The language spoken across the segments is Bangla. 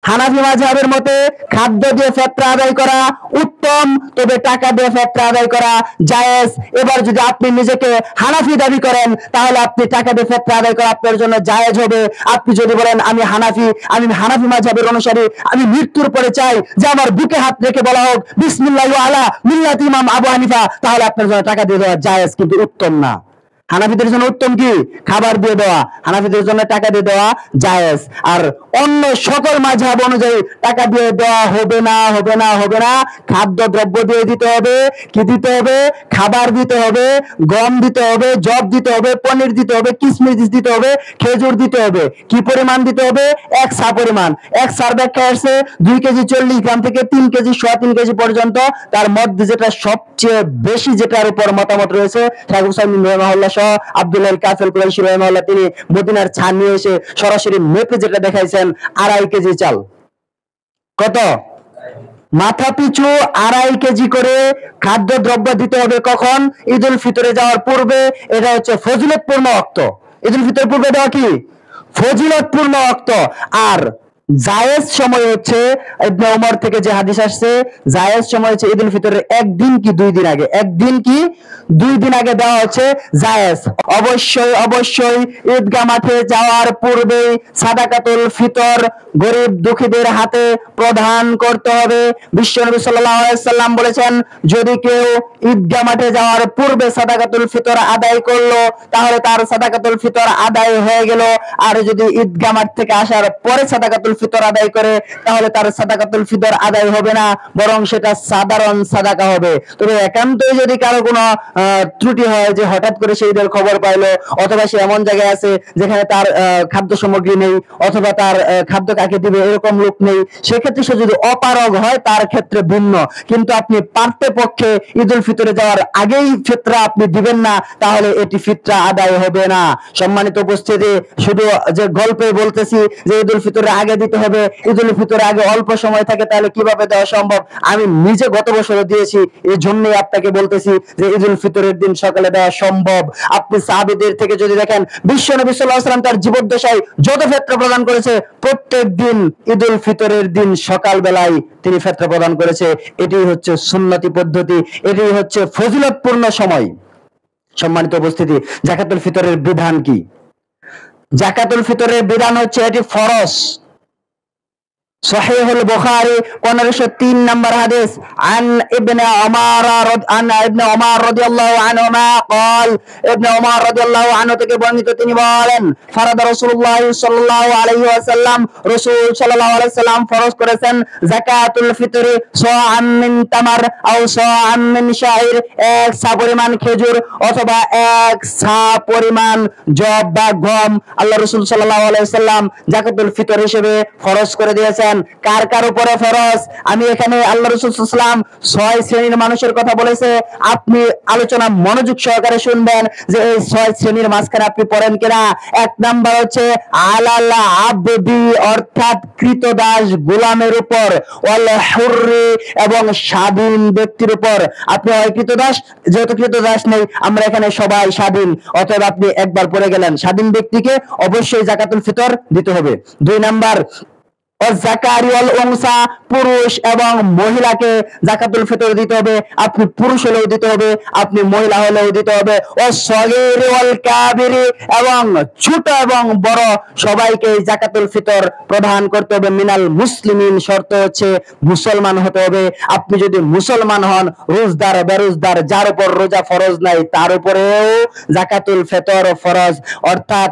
হানাফি মাযহাবের মতে খাদ্য দিয়ে ফিতরা আদায় করা উত্তম, তবে টাকা দিয়ে ফিতরা আদায় করা জায়েজ। এবার যদি আপনি নিজেকে হানাফি দাবি করেন তাহলে আপনি টাকা দিয়ে ফিতরা আদায় করা আপনার জন্য জায়েজ হবে। আপনি যদি বলেন আমি হানাফি মাযহাবের অনুসারী, আমি মৃত্যুর পরে চাই যে আমার বুকে হাত রেখে বলা হোক বিসমিল্লাহি আলা মিল্লাতি ইমাম আবু হানিফা, তাহলে আপনার জন্য টাকা দিয়ে দেওয়া জায়েজ, কিন্তু উত্তম না। হানাফিদের জন্য উত্তম কি? খাবার দিয়ে দেওয়া। হানাফিদের জন্য টাকা দিয়ে দেওয়া জায়েজ। আর অন্য সকল মাযহাব অনুযায়ী টাকা দিয়ে দেওয়া হবে না। খাদ্য দ্রব্য দিয়ে দিতে হবে। কি দিতে হবে? খাবার দিতে হবে, গম দিতে হবে, জব দিতে হবে, পনির দিতে হবে, কিশমিশ দিতে হবে, খেজুর দিতে হবে। কি পরিমাণ দিতে হবে? 1 সা পরিমাণ। 1 সার ব্যাখ্যা আছে 2 কেজি 40 গ্রাম থেকে 3 কেজি 3.5 কেজি পর্যন্ত। তার মধ্যে যেটা সবচেয়ে বেশি, যেটার উপর মতামত রয়েছে শাইখ হুসাইন রাহিমাহুল্লাহ সহ আব্দুল্লাহ কাফেল কুরাইশি রাহিমাহুল্লাহ, তিনি মদিনার ছান নিয়ে এসে সরাসরি মেপে যেটা দেখাইছেন 2.5 কেজি চাল। কত? মাথা পিছু 2.5 কেজি করে খাদ্য দ্রব্য দিতে হবে। কখন? ঈদুল ফিতরে যাওয়ার পূর্বে। এটা হচ্ছে ফজিলতপূর্ণ ওয়াক্ত। ঈদুল ফিতরের পূর্বে দেওয়া কি? ফজিলতপূর্ণ ওয়াক্ত। আর জায়েজ সময় হচ্ছে ইবনে ওমর থেকে যে হাদিস আসছে, জায়েজ সময় হচ্ছে ঈদুল ফিতরের 1 দিন কি 2 দিন আগে। 1 দিন কি 2 দিন আগে দেওয়া হচ্ছে জায়েজ। অবশ্যই ঈদগাহ মাঠে যাওয়ার পূর্বে সাদাকাতুল ফিতর গরিব দুঃখীদের হাতে প্রদান করতে হবে। বিশ্বনবী সাল্লাল্লাহু আলাইহি সাল্লাম বলেছেন, যদি কেউ ঈদগাহ মাঠে যাওয়ার পূর্বে সাদাকাতুল ফিতর আদায় করলো তাহলে তার সাদাকাতুল ফিতর আদায় হয়ে গেল। আর যদি ঈদগাহ মাঠ থেকে আসার পরে সাদাকাতুল ফিতর আদায় করে তাহলে তার সাদাকাতুল ফিতর আদায় হবে না, বরং সেটা সাধারণ সাদাকা হবে। তবে একান্তই যদি কারো কোনো ত্রুটি হয়, যে হঠাৎ করে সেই ঈদের খবর পাইলো, অথবা সে এমন জায়গায় আছে যেখানে তার খাদ্য সামগ্রী নেই, অথবা তার খাদ্য কাকে দিবে এরকম লোক নেই, সেক্ষেত্রে সে যদি অপারগ হয় তার ক্ষেত্রে ভিন্ন। কিন্তু আপনি পারতে পক্ষে ঈদুল ফিতরে যাওয়ার আগেই ফিতরা আপনি দিবেন না, তাহলে এটি ফিতরা আদায় হবে না। সম্মানিত উপস্থিতি, শুধু যে গল্পে বলতেছি যে ঈদুল ফিতরের আগে দিতে হবে, ঈদুল ফিতরের আগে অল্প সময় থাকে, তাহলে কিভাবে দেওয়া সম্ভব? আমি নিজে গত বছর দিয়েছি, এই জন্যই আপনাকে বলতেছি যে ঈদুল ফিতরের দিন সকালে দেওয়া সম্ভব। আপনি সাহাবীদের থেকে যদি দেখেন, বিশ্বনবী সাল্লাল্লাহু আলাইহি ওয়াসাল্লাম তার জীবদ্দশায় যত ফিতরা প্রদান করেছে, প্রত্যেক দিন ঈদুল ফিতরের দিন সকাল বেলায় তিনি ফিতরা প্রদান করেছে। এটি হচ্ছে সুন্নতি পদ্ধতি, এটি হচ্ছে ফজিলতপূর্ণ সময়। সম্মানিত উপস্থিতি, যাকাতুল ফিতরের বিধান কি? যাকাতুল ফিতরের বিধান হচ্ছে এটি ফরজ। সহিহুল বুখারী 1503 নম্বর হাদিস, আন ইবনে ওমর রাদিয়াল্লাহু আনহুমা قال, ইবনে ওমর রাদিয়াল্লাহু আনহু থেকে বর্ণিত, তিনি বলেন, ফারাদা রাসূলুল্লাহ সাল্লাল্লাহু আলাইহি ওয়াসাল্লাম, রাসূল সাল্লাল্লাহু আলাইহি ওয়াসাল্লাম ফরজ করেছেন যাকাতুল ফিতরি সাআম মিন তামার আও সাআম মিন শাইর, 1 সা পরিমাণ খেজুর অথবা 1 সা পরিমাণ জব বা গম আল্লাহ রাসূল সাল্লাল্লাহু আলাইহি ওয়াসাল্লাম যাকাতুল ফিতর হিসেবে ফরজ করে দিয়েছেন। কার উপরে ফরজ? আমি এখানে আল্লাহ রাসূল সাল্লাল্লাহু আলাইহি ওয়াসাল্লাম 6 শ্রেণীর মানুষের কথা বলেছে। আপনি আলোচনা মনোযোগ সহকারে শুনবেন যে এই 6 শ্রেণীর মাঝখানে আপনি পড়েন কিনা। 1 নাম্বার হচ্ছে আলাল আবদি, অর্থাৎ কৃতদাস গোলামের উপর, ওয়াল হুররি, এবং স্বাধীন ব্যক্তির উপর। আপনি হয় কৃতদাস, যেহেতু কৃতদাস নেই আমরা এখানে সবাই স্বাধীন, অতএব আপনি একবার পড়ে গেলেন, স্বাধীন ব্যক্তিকে অবশ্যই যাকাতুল ফিতর দিতে হবে। 2 নাম্বার যাকারি ওয়াল উনসা, পুরুষ এবং মহিলাকে যাকাতুল ফিতর দিতে হবে। আপনি পুরুষ হলেও দিতে হবে, আপনি মহিলা হলেও দিতে হবে। ও সগীর ওয়াল কাবিরি, এবং ছোট এবং বড় সবাইকে যাকাতুল ফিতর প্রদান করতে হবে। মিনাল মুসলিমিন, শর্ত হচ্ছে মুসলমান হতে হবে। আপনি যদি মুসলমান হন, রোজদার বেরোজদার, যার উপর রোজা ফরজ নাই তার উপরেও যাকাতুল ফিতর ফরজ। অর্থাৎ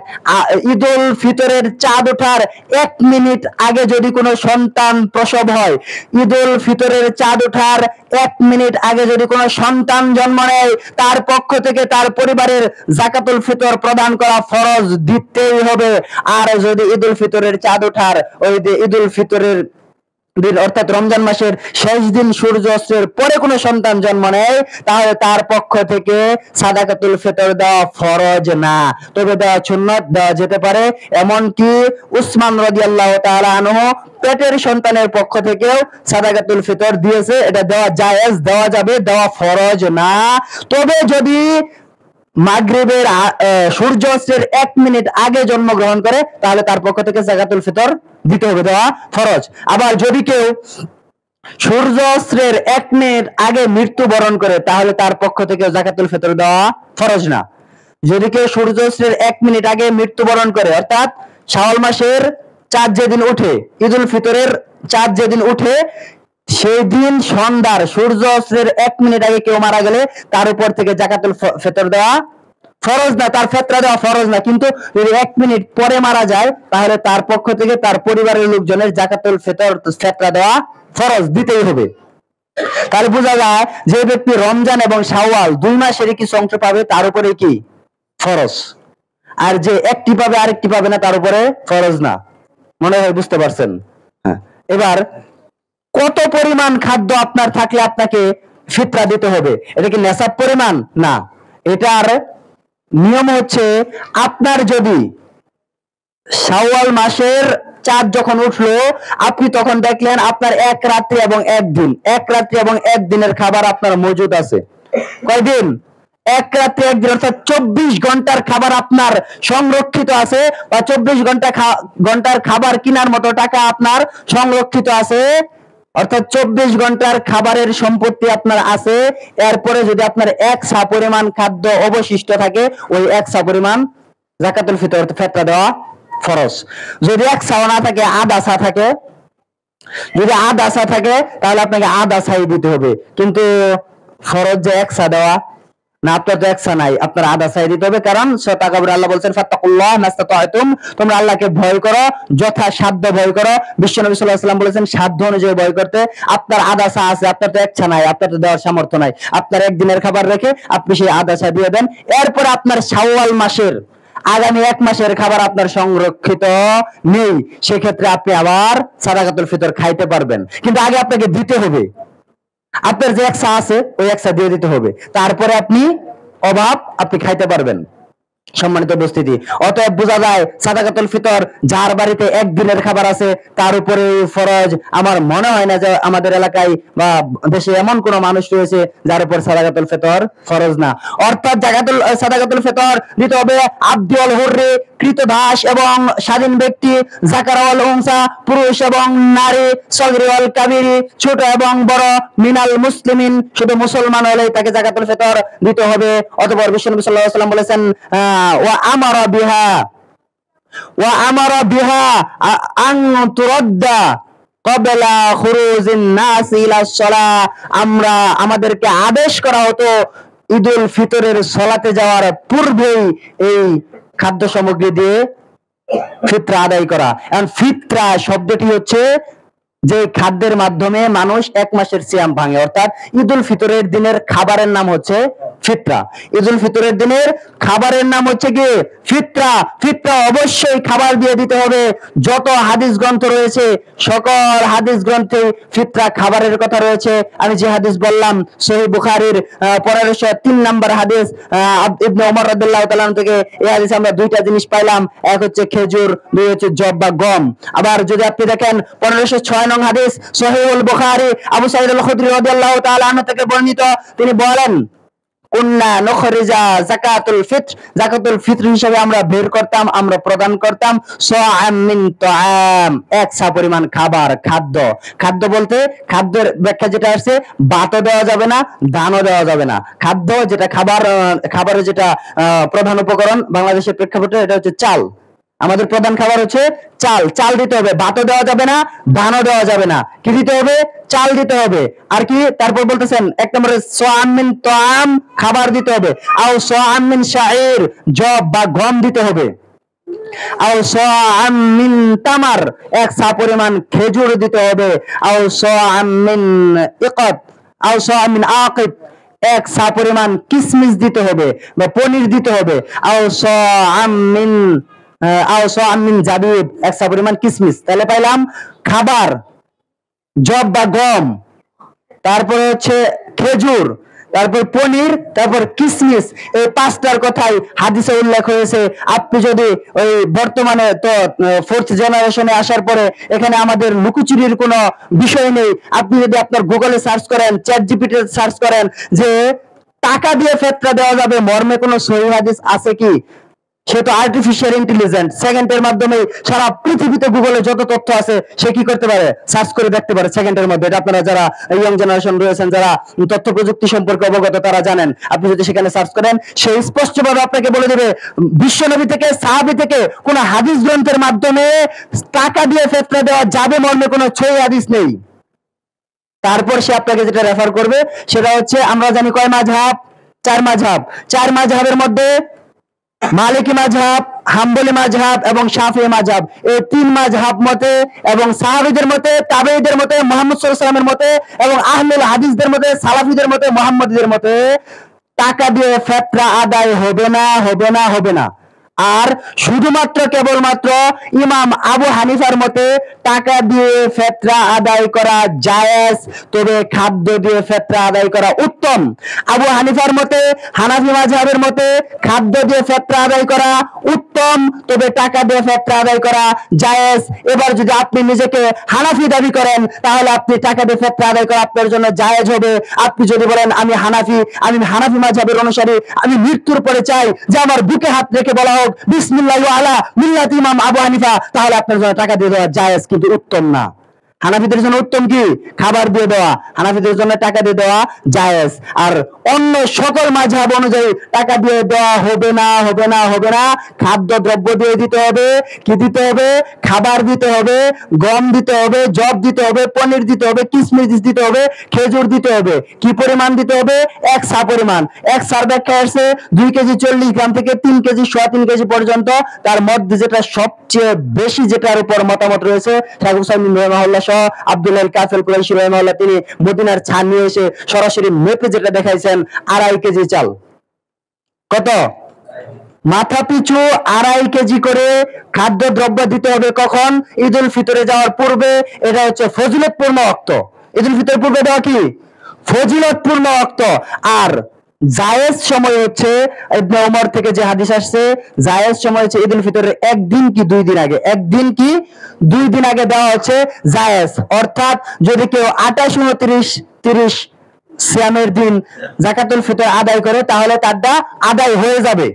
ঈদুল ফিতরের চাঁদ ওঠার 1 মিনিট আগে যদি কোনো সন্তান প্রসব হয়, ঈদুল ফিতরের চাঁদ ওঠার 1 মিনিট আগে যদি কোনো সন্তান জন্ম নেয়, তার পক্ষ থেকে তার পরিবারের যাকাতুল ফিতর প্রদান করা ফরজ, দিতেই হবে। আর যদি ঈদুল ফিতরের চাঁদ ওঠার ওই ঈদুল ফিতরের দিন, অর্থাৎ রমজান মাসের শেষ দিন সূর্য অস্তের পরে কোনো সন্তান জন্ম নেয়, তাহলে তার পক্ষ থেকে সাদাকাতুল ফিতর দেওয়া ফরজ না, তবে দেওয়া সুন্নাত, দেওয়া যেতে পারে। এমনকি উসমান রাদিয়াল্লাহু তাআলা আনহু পেটের সন্তানের পক্ষ থেকেও সাদাকাতুল ফিতর দিয়েছে। এটা দেওয়া জায়েজ, দেওয়া যাবে, দেওয়া ফরজ না। তবে যদি মাগরিবের সূর্য অস্তের 1 মিনিট আগে জন্মগ্রহণ করে তাহলে তার পক্ষ থেকে যাকাতুল ফিতর দিতে হবে, দেওয়া ফরজ। আবার যদি কেউ সূর্য অস্তের 1 মিনিট আগে মৃত্যুবরণ করে তাহলে তার পক্ষ থেকে যাকাতুল ফিতর দেওয়া ফরজ না। যদি কেউ সূর্য অস্তের 1 মিনিট আগে মৃত্যুবরণ করে, অর্থাৎ শাওয়াল মাসের চাঁদ যেদিন উঠে, ঈদুল ফিতরের চাঁদ যেদিন উঠে সেই দিন সন্ধ্যার সূর্য অস্তের 1 মিনিট আগে কেউ মারা গেলে তার উপর থেকে যাকাতুল ফিতর দেওয়া ফরজ না, তার ফিতরা দেওয়া ফরজ না। কিন্তু যদি 1 মিনিট পরে মারা যায় তাহলে তার পক্ষ থেকে তার পরিবারের লোকজনের যাকাতুল ফিতরা দেওয়া ফরজ, দিতেই হবে। তাহলে বোঝা যায় যে ব্যক্তি রমজান এবং শাওয়াল 2 মাসেরই কিছু অংশ পাবে তার উপরে কি ফরজ, আর যে একটি পাবে আরেকটি পাবে না তার উপরে ফরজ না। মনে হয় বুঝতে পারছেন? হ্যাঁ। এবার কত পরিমাণ খাদ্য আপনার থাকলে আপনাকে ফিতরা দিতে হবে? এটা কি নেশাব পরিমাণ? না, এটার নিয়ম হচ্ছে আপনার যদি শাওয়াল মাসের চাঁদ যখন উঠলো আপনি তখন দেখলেন আপনার 1 রাত্রি এবং 1 দিন, 1 রাত্রি এবং 1 দিনের খাবার আপনার মজুদ আছে। কয়দিন? 1 রাত্রি 1 দিন, অর্থাৎ 24 ঘন্টার খাবার আপনার সংরক্ষিত আছে, বা 24 ঘন্টার খাবার কেনার মতো টাকা আপনার সংরক্ষিত আছে, অর্থাৎ 24 ঘন্টার খাবারের সম্পত্তি আপনার আছে। এরপরে যদি আপনার 1 সা পরিমাণ খাদ্য অবশিষ্ট থাকে, ওই 1 সা পরিমাণ যাকাতুল ফিতরা দেওয়া ফরজ। যদি 1 সা না থাকে, আধা সা থাকে, যদি আধা সা থাকে তাহলে আপনাকে আধা সাই দিতে হবে। কিন্তু ফরজ যে 1 সা দেওয়া না, আপনার তো 1 সা নাই, আপনার আধা সাই দিতে হবে। কারণ সতাকাবুর আল্লাহ বলছেন ফাত্তাকুল্লাহ মাস্তাতা'তুম, তোমরা আল্লাহকে ভয় করো, যথাসাধ্য ভয় করো। বিশ্বনবী সাল্লাল্লাহু আলাইহি ওয়াসাল্লাম বলেছেন সাধ্য অনুযায়ী ভয় করতে। আপনার আধা সা আছে, আপনার তো 1 সা নাই, আপনার তো দেওয়ার সামর্থ্য নাই। আপনার 1 দিনের খাবার রেখে আপনি সেই আধা সা দিয়ে দেন। এরপরে আপনার শাওয়াল মাসের আগামী 1 মাসের খাবার আপনার সংরক্ষিত নেই, সেক্ষেত্রে আপনি আবার সাদাকাতুল ফিতর খাইতে পারবেন, কিন্তু আগে আপনাকে দিতে হবে। আপনার যে 1 সা আছে ওই 1 সা দিয়ে দিতে হবে, তারপরে আপনি আপনি খাইতে পারবেন। সম্মানিত উপস্থিতি, অতএব বোঝা যায় সাদাকাতুল ফিতর যার বাড়িতে 1 দিনের খাবার আছে তার উপরে ফরজ। আমার মনে হয় না যে আমাদের এলাকায় বা দেশে এমন কোন মানুষ রয়েছে যার উপর সাদাকাতুল ফিতর ফরজ না। অর্থাৎ সাদাকাতুল ফিতর দিতে হবে আব্দুল হুররি, কৃতদাস এবং স্বাধীন ব্যক্তি, যাকার ওয়াল উনসা, পুরুষ এবং নারী, সগীর ওয়াল কাবীর, ছোট এবং বড়, মিনাল মুসলিমিন, শুধু মুসলমান হলে তাকে যাকাতুল ফিতর দিতে হবে। অতঃপর বিশ্বনবী সাল্লাল্লাহু আলাইহি ওয়াসাল্লাম বলেছেন ওয়া আমারা বিহা আন তুরাদ্দা ক্বাবলা খুরুজিন নাস ইলা সালাহ, আমাদেরকে আদেশ করা হতো ঈদুল ফিতরের সালাতে যাওয়ার পূর্বেই এই খাদ্য সামগ্রী দিয়ে ফিতরা আদায় করা। এখন ফিতরা শব্দটি হচ্ছে যে খাদ্যের মাধ্যমে মানুষ 1 মাসের সিয়াম ভাঙে, অর্থাৎ ঈদুল ফিতরের দিনের খাবারের নাম হচ্ছে ফিতরা। ঈদুল ফিতরের দিনের খাবারের নাম হচ্ছে কি ফিতরা। ফিতরা অবশ্যই খাবার দিয়ে দিতে হবে। যত হাদিস গ্রন্থ রয়েছে সকল হাদিস গ্রন্থে ফিতরা খাবারের কথা রয়েছে। আমি যে হাদিস বললাম সহিহ বুখারীর 1503 নম্বর হাদিস, ইবনে ওমর রাদিয়াল্লাহু তাআলা থেকে এই হাদিসে আমরা 2টা জিনিস পাইলাম, এক হচ্ছে খেজুর, 2 হচ্ছে জব বা গম। আবার যদি আপনি দেখেন 1506 নং হাদিস সহিহুল বুখারী, আবু সাঈদ আল খুদরি রাদিয়াল্লাহু তাআলা আনহু থেকে বর্ণিত, তিনি বলেন কুন্না নুখরিজা যাকাতুল ফিতর হিসেবে আমরা বের করতাম, আমরা প্রদান করতাম সাআম মিন তাআম, 1 সা পরিমাণ খাদ্য বলতে খাদ্যের ব্যাখ্যা যেটা আছে, ভাতও দেওয়া যাবে না, ধানও দেওয়া যাবে না। খাদ্য যেটা খাবারের যেটা প্রধান উপকরণ বাংলাদেশের প্রেক্ষাপটে এটা হচ্ছে চাল। আমাদের প্রধান খাবার হচ্ছে চাল দিতে হবে, ভাতও দেওয়া যাবে না, ধানও দেওয়া যাবে না। কি দিতে হবে? চাল দিতে হবে। আর কি তারপর বলতেছেন 1 নম্বরে সাআম মিন তাআম, খাবার দিতে হবে। আও সাআম মিন শাঈর, জব বা গম দিতে হবে। আও সাআম মিন তামার, 1 সা পরিমাণ খেজুর দিতে হবে। আও সাআম মিন ইকাত, আও সাআম মিন আকিব, 1 সা পরিমাণ কিশমিশ দিতে হবে বা পনির দিতে হবে। আও সাআম মিন জাবিব, 1 সা পরিমাণ কিশমিশ। তাহলে পাইলাম খাবার, জব বা গম, তারপরে হচ্ছে খেজুর, তারপর পনির, তারপর কিশমিশ। এই 5টার কথাই হাদিসে উল্লেখ হয়েছে। আপনি যদি ওই বর্তমানে তো 4th জেনারেশনে আসার পরে এখানে আমাদের লুকোচুরির কোনো বিষয় নেই। আপনি যদি আপনার গুগলে সার্চ করেন, চ্যাট জিপিটি সার্চ করেন যে টাকা দিয়ে ফেতরা দেওয়া যাবে মর্মে কোনো সহিহ হাদিস আছে কি? সে তো আর্টিফিশিয়াল ইন্টেলিজেন্ট, সেকেন্ডের মাধ্যমে সারা পৃথিবীতে গুগলে যত তথ্য আছে সে কি করতে পারে, সার্চ করে দেখতে পারে সেকেন্ডের মধ্যে। এটা আপনারা যারা ইয়ং জেনারেশন রয়েছেন, যারা তথ্য প্রযুক্তি সম্পর্কে অবগত, তারা জানেন। আপনি যদি সেখানে সার্চ করেন, সে স্পষ্টভাবে আপনাকে বলে দেবে বিশ্বনবী থেকে, সাহাবী থেকে কোন হাদিস গ্রন্থের মাধ্যমে টাকা দিয়ে ফেতরা দেওয়া যাবে মর্মে কোনো সহিহ হাদিস নেই। তারপর সে আপনাকে যেটা রেফার করবে সেটা হচ্ছে, আমরা জানি কয় মাযহাব? 4 মাযহাব। 4 মাযহাবের মধ্যে মালিকি মাযহাব, হাম্বলি মাযহাব এবং শাফিঈ মাযহাব, এই 3 মাযহাব মতে এবং সাহাবীদের মতে, তাবেঈদের মতে, মুহাম্মদ সাল্লাল্লাহু আলাইহি ওয়াসাল্লামের মতে এবং আহলুল হাদিসদের মতে, সালাফিদের মতে, মুহাম্মদীদের মতে টাকা দিয়ে ফেতরা আদায় হবে না, হবে না, হবে না। আর শুধুমাত্র কেবলমাত্র ইমাম আবু হানিফার মতে টাকা দিয়ে ফেতরা আদায় করা জায়েজ, তবে খাদ্য দিয়ে ফেতরা আদায় করা উত্তম। আবু হানিফার মতে, হানাফি মাযহাবের মতে খাদ্য দিয়ে ফেতরা আদায় করা উত্তম, তবে টাকা দিয়ে ফেতরা আদায় করা জায়েজ। এবার যদি আপনি নিজেকে হানাফি দাবি করেন, তাহলে আপনি টাকা দিয়ে ফেতরা আদায় করা আপনার জন্য জায়েজ হবে। আপনি যদি বলেন আমি হানাফি মাযহাবের অনুসারী, আমি মৃত্যুর পরে চাই যে আমার বুকে হাত রেখে বলা হোক বিসমিল্লাহি আলা মিল্লাতি ইমাম আবু হানিফা, তাহলে আপনার জন্য টাকা দিয়ে দেওয়া জায়েজ, কিন্তু উত্তম না। হানাফিদের জন্য উত্তম কি? খাবার দিয়ে দেওয়া। হানাফিদের জন্য টাকা দিয়ে দেওয়া জায়েজ। আর অন্য সকল মাযহাব অনুযায়ী টাকা দিয়ে দেওয়া হবে না, হবে না, হবে না। খাদ্য দ্রব্য দিয়ে দিতে হবে। কি দিতে হবে? খাবার দিতে হবে, গম দিতে হবে, জব দিতে হবে, পনির দিতে হবে, কিশমিশ দিতে হবে, খেজুর দিতে হবে। কি পরিমাণ দিতে হবে? 1 সা পরিমাণ। 1 সার ব্যাখ্যা আছে 2 কেজি 40 গ্রাম থেকে 3 কেজি 3.5 কেজি পর্যন্ত। তার মধ্যে যেটা সবচেয়ে বেশি, যেটার উপর মতামত রয়েছে, শাইখ হুসাইন রাহিমাহুল্লাহ সহ আব্দুল্লাহ কাফেল কুরাইশি রাহিমাহুল্লাহ, তিনি মদিনার ছান নিয়ে এসে সরাসরি মেপে যেটা দেখাইছেন 2.5 কেজি চাল। কত? মাথা পিছু 2.5 কেজি করে খাদ্য দ্রব্য দিতে হবে। কখন? ঈদুল ফিতরে যাওয়ার পূর্বে। এটা হচ্ছে ফজিলতপূর্ণ ওয়াক্ত। ঈদুল ফিতরের পূর্বে দেওয়া কি? ফজিলতপূর্ণ ওয়াক্ত। আর জায়েজ সময় হচ্ছে, ইবনে ওমর থেকে যে হাদিস আসছে, জায়েজ সময় হচ্ছে ঈদুল ফিতরের 1 দিন কি 2 দিন আগে। 1 দিন কি 2 দিন আগে দেওয়া হচ্ছে জায়েজ। অর্থাৎ যদি কেউ 28, 29, 30 সিয়ামের দিন যাকাতুল ফিতর আদায় করে, তাহলে তারটা আদায় হয়ে যাবে।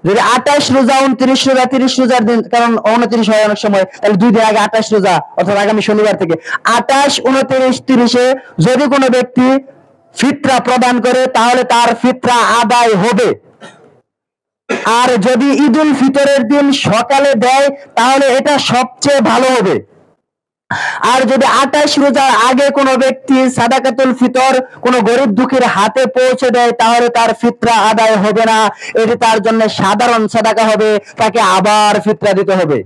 যদি 28 রোজা, 29 রোজা, 30 রোজার দিন, কারণ 29 হয় অনেক সময়, তাহলে 2 দিন আগে 28 রোজা, অর্থাৎ আগামী শনিবার থেকে 28, 29, 30-এ যদি কোনো ব্যক্তি ফিতরা প্রদান করে, তাহলে তার ফিতরা আদায় হবে। আর যদি ঈদুল ফিতরের দিন সকালে দেয়, তাহলে এটা সবচেয়ে ভালো হবে। আর যদি 28 রোজার আগে কোনো ব্যক্তি সাদাকাতুল ফিতর কোনো গরিব দুঃখীর হাতে পৌঁছে দেয়, তাহলে তার ফিতরা আদায় হবে না। এটি তার জন্য সাধারণ সাদাকা হবে, তাকে আবার ফিতরা দিতে হবে।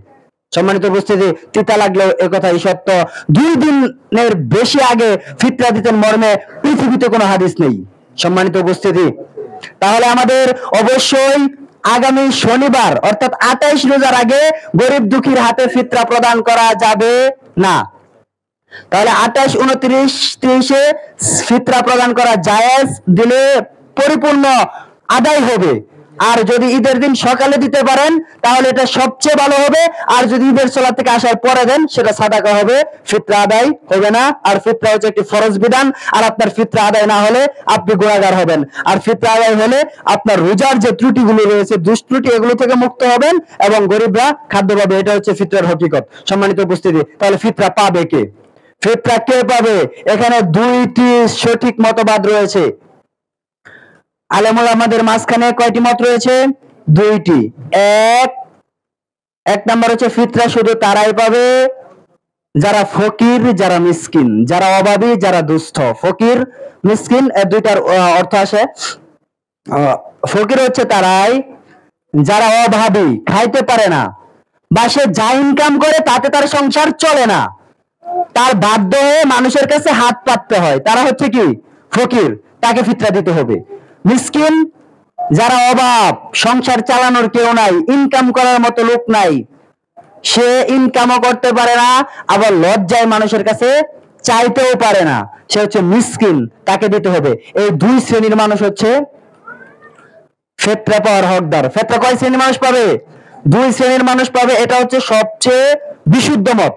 সম্মানিত উপস্থিতি, তিতা লাগলেও এ কথাই সত্য। 2 দিনের বেশি আগে ফিতরা দিতেন মর্মে পৃথিবীতে কোনো হাদিস নেই। সম্মানিত উপস্থিতি, তাহলে আমাদের অবশ্যই আগামী শনিবার অর্থাৎ 28 রোজার আগে গরিব দুঃখীর হাতে ফিতরা প্রদান করা যাবে না। তাহলে 28, 29, 30-এ ফিতরা প্রদান করা জায়েজ, দিলে পরিপূর্ণ আদায় হবে। আর যদি ঈদের দিন সকালে দিতে পারেন, তাহলে এটা সবচেয়ে ভালো হবে। আর যদি ঈদের সালাত থেকে আসার পরে দেন, সেটা সাদাকা হবে, ফিতরা আদায় হবে না। আর ফিতরা হচ্ছে একটি ফরজ বিধান। আর আপনার ফিতরা আদায় না হলে আপনি গুনাহগার হবেন। আর ফিতরা আদায় হলে আপনার রোজার যে ত্রুটিগুলো রয়েছে, দুষ্ত্রুটি, এগুলো থেকে মুক্ত হবেন এবং গরিবরা খাদ্য পাবে। এটা হচ্ছে ফিতরার হকিকত। সম্মানিত উপস্থিতি, তাহলে ফিতরা পাবে কে? ফিতরা কে পাবে? এখানে 2টি সঠিক মতবাদ রয়েছে। আলেমুল আমাদের মাঝখানে কয়টি মত রয়েছে? 2টি। এক নাম্বার হচ্ছে ফিতরা শুধু তারাই পাবে যারা ফকির, যারা মিসকিন, যারা অভাবী, যারা দুস্থ। ফকির, মিসকিন, এর 2টার অর্থ আসে। ফকির হচ্ছে তারাই যারা অভাবী, খাইতে পারে না, বা সে যা ইনকাম করে তাতে তার সংসার চলে না, তার বাধ্য হয়ে মানুষের কাছে হাত পাততে হয়, তারা হচ্ছে কি? ফকির। তাকে ফিতরা দিতে হবে। মিসকিন, যারা অভাব, সংসার চালানোর কেউ নাই, ইনকাম করার মতো লোক নাই, সে ইনকামও করতে পারে না, আবার লজ্জায় মানুষের কাছে চাইতেও পারে না, সে হচ্ছে মিসকিন, তাকে দিতে হবে। এই 2 শ্রেণীর মানুষ হচ্ছে ফিতরা পাওয়ার হকদার। ফিতরা কয় শ্রেণীর মানুষ পাবে? 2 শ্রেণীর মানুষ পাবে। এটা হচ্ছে সবচেয়ে বিশুদ্ধ মত।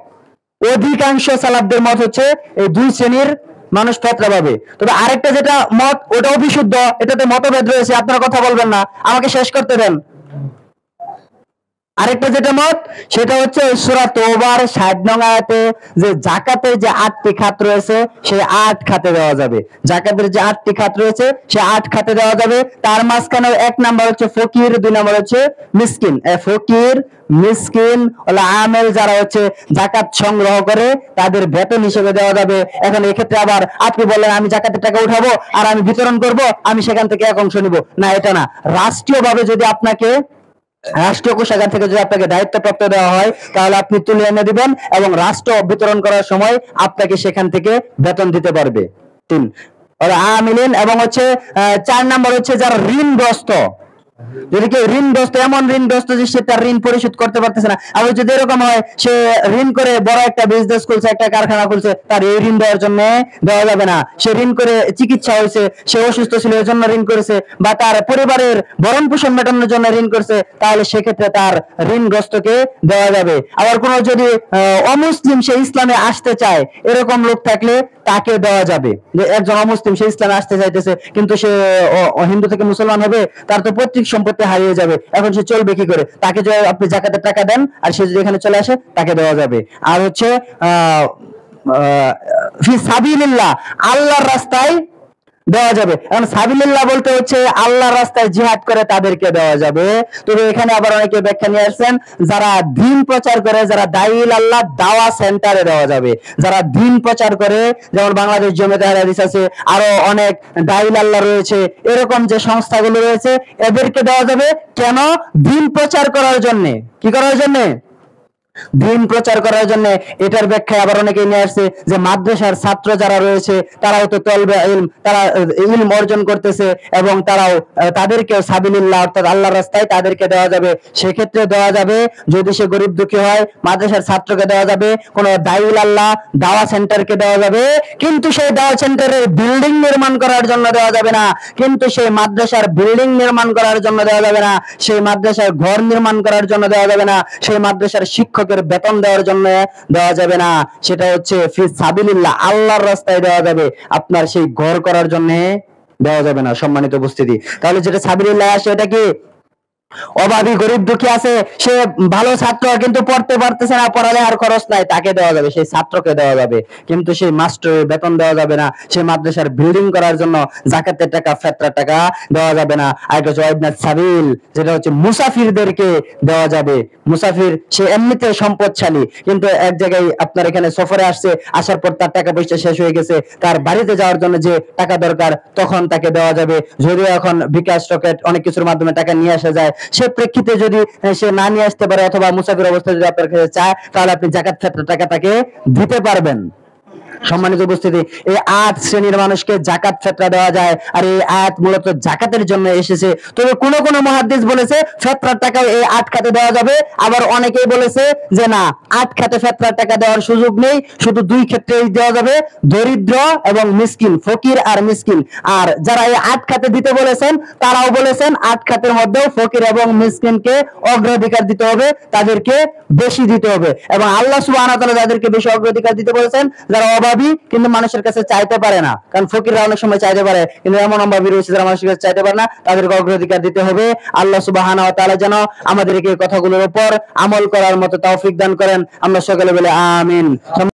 অধিকাংশ সালাফদের মত হচ্ছে এই 2 শ্রেণীর মানুষ ফেতরা পাবে। তবে আরেকটা যেটা মত, ওটাও বিশুদ্ধ, এটাতে মতভেদ রয়েছে, আপনারা কথা বলবেন না, আমাকে শেষ করতে দেন। আরেকটা যেটা মত, সেটা হচ্ছে সূরা তওবার 60 নং আয়াতে যে জাকাতের যে 8টি খাত রয়েছে সেই 8 খাতে দেওয়া যাবে। জাকাতের যে 8টি খাত রয়েছে সেই 8 খাতে দেওয়া যাবে। তার মাঝখানে 1 নাম্বার হচ্ছে ফকির, 2 নাম্বার হচ্ছে মিসকিন। ফকির, মিসকিন ওলা আমেল যারা হচ্ছে জাকাত সংগ্রহ করে তাদের বেতন হিসেবে দেওয়া যাবে। এখন এই ক্ষেত্রে আবার আপনি বললেন আমি জাকাতের টাকা উঠাবো আর আমি বিতরণ করব, আমি সেখান থেকে এক অংশ নিব, না, এটা না। রাষ্ট্রীয়ভাবে যদি আপনাকে, রাষ্ট্রীয় কোষাগার থেকে যদি আপনাকে দায়িত্বপ্রাপ্ত দেওয়া হয় তাহলে আপনি তুলে এনে দিবেন এবং রাষ্ট্র বিতরণ করার সময় আপনাকে সেখান থেকে বেতন দিতে পারবে। 3 আমিলিন। এবং হচ্ছে 4 নাম্বার হচ্ছে যারা ঋণগ্রস্ত। যদি কেউ ঋণগ্রস্ত, এমন ঋণগ্রস্ত যে সে তার ঋণ পরিশোধ করতে পারতেছে না, আবার যদি এরকম হয় সে ঋণ করে বড় একটা বিজনেস খুলছে, একটা কারখানা খুলছে, তার এই ঋণ দেওয়ার জন্য দেওয়া যাবে না। সে ঋণ করে চিকিৎসা হয়েছে, সে অসুস্থ ছিল এর জন্য ঋণ করেছে, বা তার পরিবারের ভরণ পোষণ মেটানোর জন্য ঋণ করছে, তাহলে সেক্ষেত্রে তার ঋণগ্রস্তকে দেওয়া যাবে। আবার কোনো যদি অমুসলিম সে ইসলামে আসতে চায়, এরকম লোক থাকলে তাকে দেওয়া যাবে। যে একজন অমুসলিম সে ইসলামে আসতে চাইতেছে কিন্তু সে হিন্দু থেকে মুসলমান হবে, তার তো পৈতৃক সম্পত্তি হারিয়ে যাবে, এখন সে চলবে কি করে? তাকে যদি আপনি জাকাতের টাকা দেন আর সে যদি এখানে চলে আসে তাকে দেওয়া যাবে। আর হচ্ছে ফি সাবিলিল্লাহ, আল্লাহর রাস্তায় দেওয়া যাবে। এখন সাবিলিল্লাহ বলতে হচ্ছে আল্লাহর রাস্তায় জিহাদ করে তাদেরকে দেওয়া যাবে। তবে এখানে আবার অনেকে ব্যাখ্যা নিয়ে আসছেন যারা দ্বীন প্রচার করে, যারা দায়ীল আল্লাহ দাওয়া সেন্টারে দেওয়া যাবে। যারা দ্বীন প্রচার করে, যেমন বাংলাদেশ জামায়াতে আহলে হাদিস আছে, আরো অনেক দায়ীল আল্লাহ রয়েছে, এরকম যে সংস্থাগুলো রয়েছে এদেরকে দেওয়া যাবে। কেন? দ্বীন প্রচার করার জন্য। কি করার জন্য? দ্বীন প্রচার করার জন্য। এটার ব্যাখ্যা আবার অনেকে নিয়ে আসছে যে মাদ্রাসার ছাত্র যারা রয়েছে তারাও তো তলবে ইলম, তারা ইলম অর্জন করতেছে এবং তারাও তাদেরকেও সাবিলিল্লাহ অর্থাৎ আল্লাহর রাস্তায় তাদেরকে দেওয়া যাবে। সেক্ষেত্রে দেওয়া যাবে যদি সে গরিব দুঃখী হয়, মাদ্রাসার ছাত্রকে দেওয়া যাবে, কোন দায়ীল আল্লাহ দাওয়া সেন্টারকে দেওয়া যাবে। কিন্তু সেই দাওয়া সেন্টারের বিল্ডিং নির্মাণ করার জন্য দেওয়া যাবে না, কিন্তু সেই মাদ্রাসার বিল্ডিং নির্মাণ করার জন্য দেওয়া যাবে না, সেই মাদ্রাসার ঘর নির্মাণ করার জন্য দেওয়া যাবে না, সেই মাদ্রাসার শিক্ষক বেতন দেওয়ার জন্য দেওয়া যাবে না। সেটা হচ্ছে ফি সাবিলিল্লাহ, আল্লাহর রাস্তায় দেওয়া যাবে, আপনার সেই ঘর করার জন্য দেওয়া যাবে না। সম্মানিত উপস্থিতি, তাহলে যেটা সাবিলিল্লাহ আসে এটা কি? অভাবী গরিব দুঃখী আছে, সে ভালো ছাত্র কিন্তু পড়তে পারতেছে না, পড়ালেখার খরচ নাই, তাকে দেওয়া যাবে, সেই ছাত্রকে দেওয়া যাবে। কিন্তু সেই মাস্টারের বেতন দেওয়া যাবে না, সেই মাদ্রাসার বিল্ডিং করার জন্য জাকাতের টাকা, ফিতরার টাকা দেওয়া যাবে না। আর একটা ওয়াইবনাত সাবিল, যেটা হচ্ছে মুসাফিরদেরকে দেওয়া যাবে। মুসাফির সে এমনিতে সম্পদশালী, কিন্তু এক জায়গায় আপনার এখানে সফরে আসছে, আসার পর তার টাকা পয়সা শেষ হয়ে গেছে, তার বাড়িতে যাওয়ার জন্য যে টাকা দরকার তখন তাকে দেওয়া যাবে। যদিও এখন বিকাশ রকেট অনেক কিছুর মাধ্যমে টাকা নিয়ে আসা যায়, সে প্রেক্ষিতে যদি সে না নিয়ে আসতে পারে অথবা মুসাফির অবস্থায় যদি আপনার কাছে চায়, তাহলে আপনি জাকাত ফিতরার টাকা তাকে দিতে পারবেন। সম্মানিত উপস্থিতি, এই 8 শ্রেণীর মানুষকে জাকাত ফিতরা দেওয়া যায়, আর এই আয়াত মূলত জাকাতের জন্য এসেছে। তবে কোন কোন মুহাদ্দিস বলেছে ফিতরার টাকা এই 8 খাতে দেওয়া যাবে, আবার অনেকেই বলেছে যে না, 8 খাতে ফিতরার টাকা দেওয়ার সুযোগ নেই, শুধু 2 ক্ষেত্রেই দেওয়া যাবে, দরিদ্র এবং মিসকিন, ফকির আর মিসকিন। আর যারা এই 8 খাতে দিতে বলেছেন তারাও বলেছেন 8 খাতের মধ্যেও ফকির এবং মিসকিনকে অগ্রাধিকার দিতে হবে, তাদেরকে বেশি দিতে হবে। এবং আল্লাহ সুবহানাহু ওয়া তাআলা যাদেরকে বেশি অগ্রাধিকার দিতে বলেছেন, যারা অভাবী কিন্তু মানুষের কাছে চাইতে পারে না, কারণ ফকিররা অনেক সময় চাইতে পারে কিন্তু এমন অভাবী রয়েছে যারা মানুষের কাছে চাইতে পারে না, তাদেরকে অগ্রাধিকার দিতে হবে। আল্লাহ সুবহানাহু ওয়া তাআলা যেন আমাদেরকে এই কথাগুলোর উপর আমল করার মতো তৌফিক দান করেন। আমরা সকলে বলে আমিন।